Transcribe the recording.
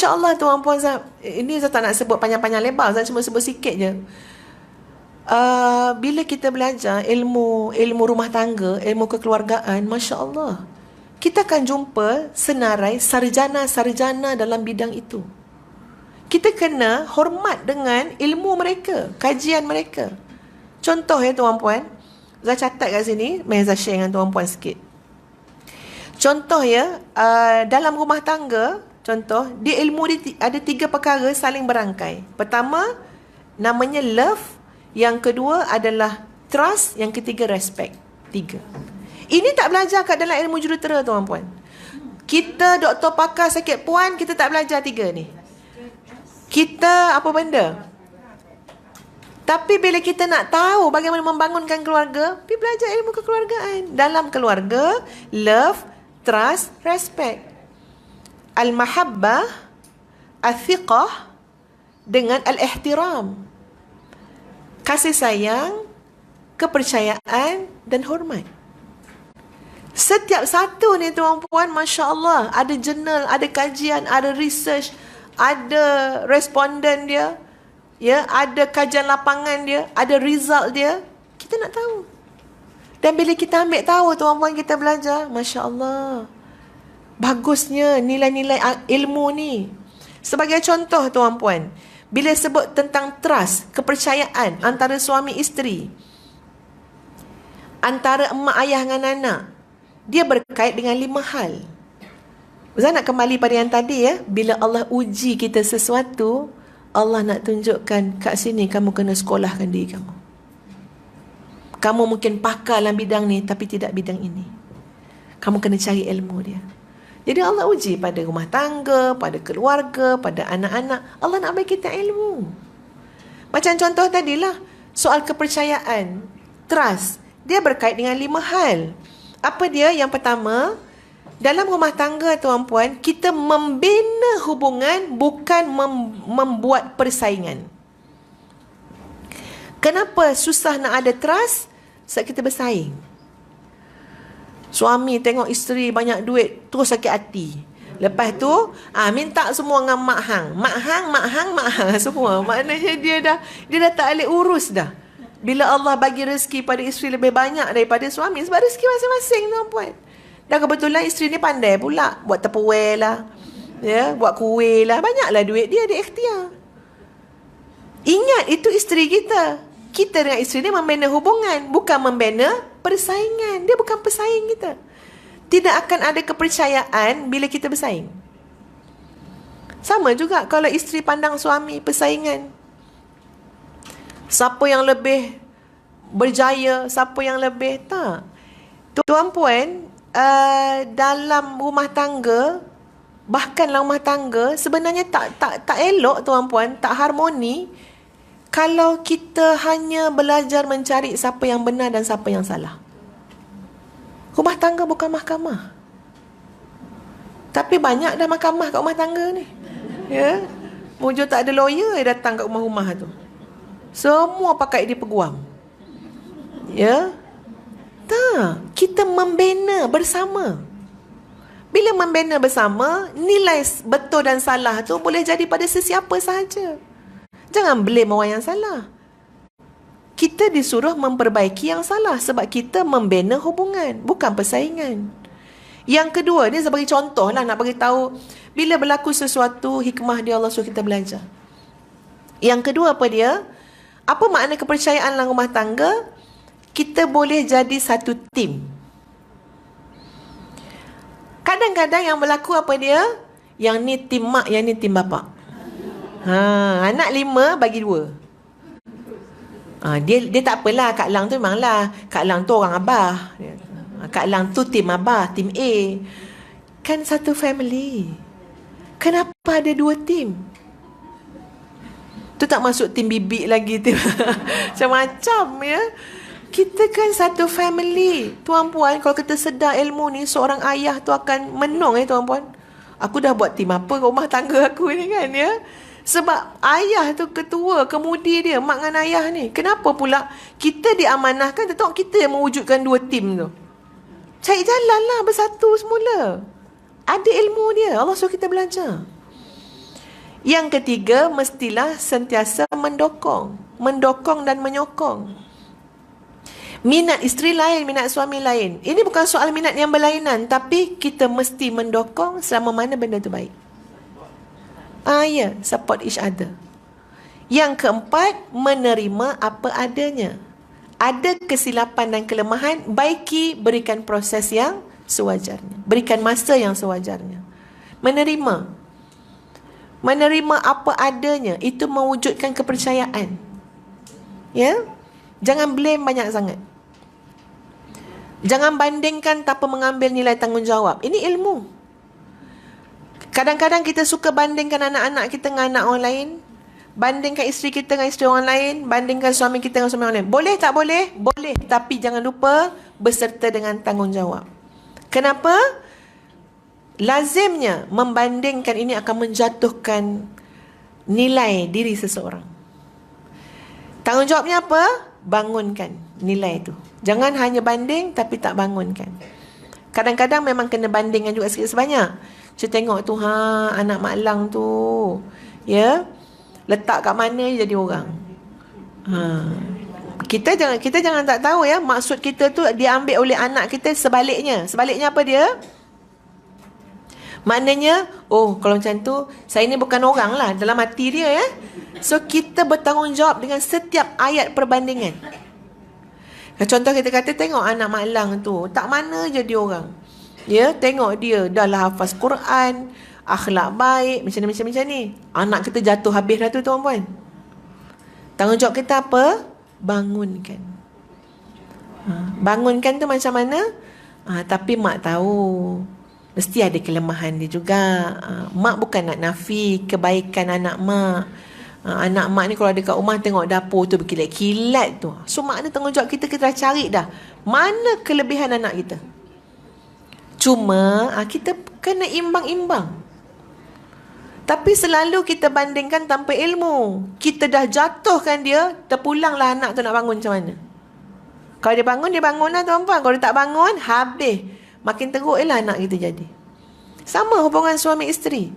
Masya Allah tuan-puan, ini saya tak nak sebut panjang-panjang lebar, saya cuma sebut sikit je. Bila kita belajar ilmu rumah tangga, ilmu kekeluargaan, Masya Allah, kita akan jumpa senarai sarjana-sarjana dalam bidang itu. Kita kena hormat dengan ilmu mereka, kajian mereka. Contoh ya tuan-puan, saya catat kat sini, mari saya share dengan tuan-puan sikit. Contoh ya, dalam rumah tangga, contoh, dia ilmu dia ada 3 perkara saling berangkai. Pertama, namanya love. Yang kedua adalah trust. Yang ketiga, respect. 3. Ini tak belajar kat dalam ilmu jurutera tuan-puan. Kita doktor pakar sakit puan, kita tak belajar 3 ni. Kita apa benda? Tapi bila kita nak tahu bagaimana membangunkan keluarga, pergi belajar ilmu kekeluargaan. Dalam keluarga, love, trust, respect. Al-mahabbah, al-thiqah dengan al-ihtiram. Kasih sayang, kepercayaan dan hormat. Setiap satu ni tuan-puan, Masya Allah, ada jurnal, ada kajian, ada research, ada responden dia, ya, ada kajian lapangan dia, ada result dia. Kita nak tahu. Dan bila kita ambil tahu tuan-puan, kita belajar, Masya Allah, bagusnya nilai-nilai ilmu ni. Sebagai contoh tuan-puan, bila sebut tentang trust, kepercayaan antara suami isteri, antara emak ayah dengan anak, dia berkait dengan 5 hal. Saya nak kembali pada yang tadi ya. Bila Allah uji kita sesuatu, Allah nak tunjukkan, kat sini kamu kena sekolahkan diri kamu. Kamu mungkin pakar dalam bidang ni, tapi tidak bidang ini. Kamu kena cari ilmu dia. Jadi Allah uji pada rumah tangga, pada keluarga, pada anak-anak. Allah nak bagi kita ilmu. Macam contoh tadilah, soal kepercayaan, trust. Dia berkait dengan 5 hal. Apa dia? Yang pertama, dalam rumah tangga tuan-puan, kita membina hubungan, bukan membuat persaingan. Kenapa susah nak ada trust? Sebab kita bersaing. Suami tengok isteri banyak duit, terus sakit hati. Lepas tu minta semua dengan mak hang semua. Maknanya dia dah tak boleh urus dah. Bila Allah bagi rezeki pada isteri lebih banyak daripada suami, sebab rezeki masing-masing tuan-puan. Dan kebetulan isteri ni pandai pula buat tupperware lah, ya, buat kuih lah, banyaklah duit dia ikhtiar. Ingat, itu isteri kita. Kita dengan isteri ni membina hubungan, bukan membina persaingan. Dia bukan pesaing kita. Tidak akan ada kepercayaan bila kita bersaing. Sama juga kalau isteri pandang suami persaingan. Siapa yang lebih berjaya, siapa yang lebih, tak. Tuan-puan, dalam rumah tangga, bahkan dalam rumah tangga, sebenarnya tak elok tuan-puan, tak harmoni kalau kita hanya belajar mencari siapa yang benar dan siapa yang salah. Rumah tangga bukan mahkamah. Tapi banyak dah mahkamah kat rumah tangga ni. Ya. Mujur tak ada lawyer yang datang kat rumah-rumah tu. Semua pakai di peguam. Ya. Tak. Kita membina bersama. Bila membina bersama, nilai betul dan salah tu boleh jadi pada sesiapa sahaja. Jangan blame orang yang salah. Kita disuruh memperbaiki yang salah sebab kita membina hubungan, bukan persaingan. Yang kedua, ni sebagai contoh lah, nak bagi tahu bila berlaku sesuatu, hikmah dia Allah suruh kita belajar. Yang kedua apa dia? Apa makna kepercayaan dalam rumah tangga? Kita boleh jadi satu tim. Kadang-kadang yang berlaku apa dia? Yang ni tim mak, yang ni tim bapak. Anak 5 bagi 2. Dia tak apalah, Kak Lang tu memanglah, Kak Lang tu orang abah. Kak Lang tu tim abah, tim A. Kan satu family. Kenapa ada 2 tim? Tu tak masuk tim bibik lagi, tim macam-macam ya. Kita kan satu family. Tuan-puan, kalau kita sedar ilmu ni, seorang ayah tu akan menung tuan-puan. Aku dah buat tim apa rumah tangga aku ni kan ya. Sebab ayah tu ketua, kemudi dia, mak dengan ayah ni. Kenapa pula kita diamanahkan, tengok kita yang mewujudkan 2 tim tu. Cari jalan lah, bersatu semula. Ada ilmu dia, Allah suruh kita belajar. Yang ketiga, mestilah sentiasa mendokong. Mendokong dan menyokong. Minat isteri lain, minat suami lain. Ini bukan soal minat yang berlainan, tapi kita mesti mendokong selama mana benda tu baik. Ya, support each other. Yang keempat, menerima apa adanya. Ada kesilapan dan kelemahan, baiki, berikan proses yang sewajarnya. Berikan masa yang sewajarnya. Menerima. Menerima apa adanya, itu mewujudkan kepercayaan. Ya? Jangan blame banyak sangat. Jangan bandingkan tanpa mengambil nilai tanggungjawab. Ini ilmu. Kadang-kadang kita suka bandingkan anak-anak kita dengan anak orang lain. Bandingkan isteri kita dengan isteri orang lain. Bandingkan suami kita dengan suami orang lain. Boleh tak boleh? Boleh. Tapi jangan lupa berserta dengan tanggungjawab. Kenapa? Lazimnya membandingkan ini akan menjatuhkan nilai diri seseorang. Tanggungjawabnya apa? Bangunkan nilai itu. Jangan hanya banding tapi tak bangunkan. Kadang-kadang memang kena bandingkan juga sikit sebanyak. Saya tengok tu, anak Mak Lang tu, ya, letak kat mana jadi orang. Kita jangan tak tahu ya, maksud kita tu diambil oleh anak kita sebaliknya. Sebaliknya apa dia? Maknanya, kalau macam tu, saya ni bukan orang lah dalam hati dia ya. So, kita bertanggungjawab dengan setiap ayat perbandingan. Contoh kita kata, tengok anak Mak Lang tu, tak mana jadi orang. Ya, tengok dia, dah lah hafaz Quran, akhlak baik, macam ni. Anak kita jatuh habis dah tu, tuan-puan. Tanggungjawab kita apa? Bangunkan. Bangunkan tu macam mana? Tapi mak tahu. Mesti ada kelemahan dia juga. Mak bukan nak nafi kebaikan anak mak. Anak mak ni kalau ada kat rumah tengok dapur tu berkilat-kilat tu. So mak ni tanggungjawab kita dah cari dah. Mana kelebihan anak kita? Cuma kita kena imbang-imbang. Tapi selalu kita bandingkan tanpa ilmu. Kita dah jatuhkan dia, terpulanglah anak tu nak bangun macam mana. Kalau dia bangun lah tuan-puan. Kalau dia tak bangun, habis. Makin teruk lah anak kita jadi. Sama hubungan suami isteri.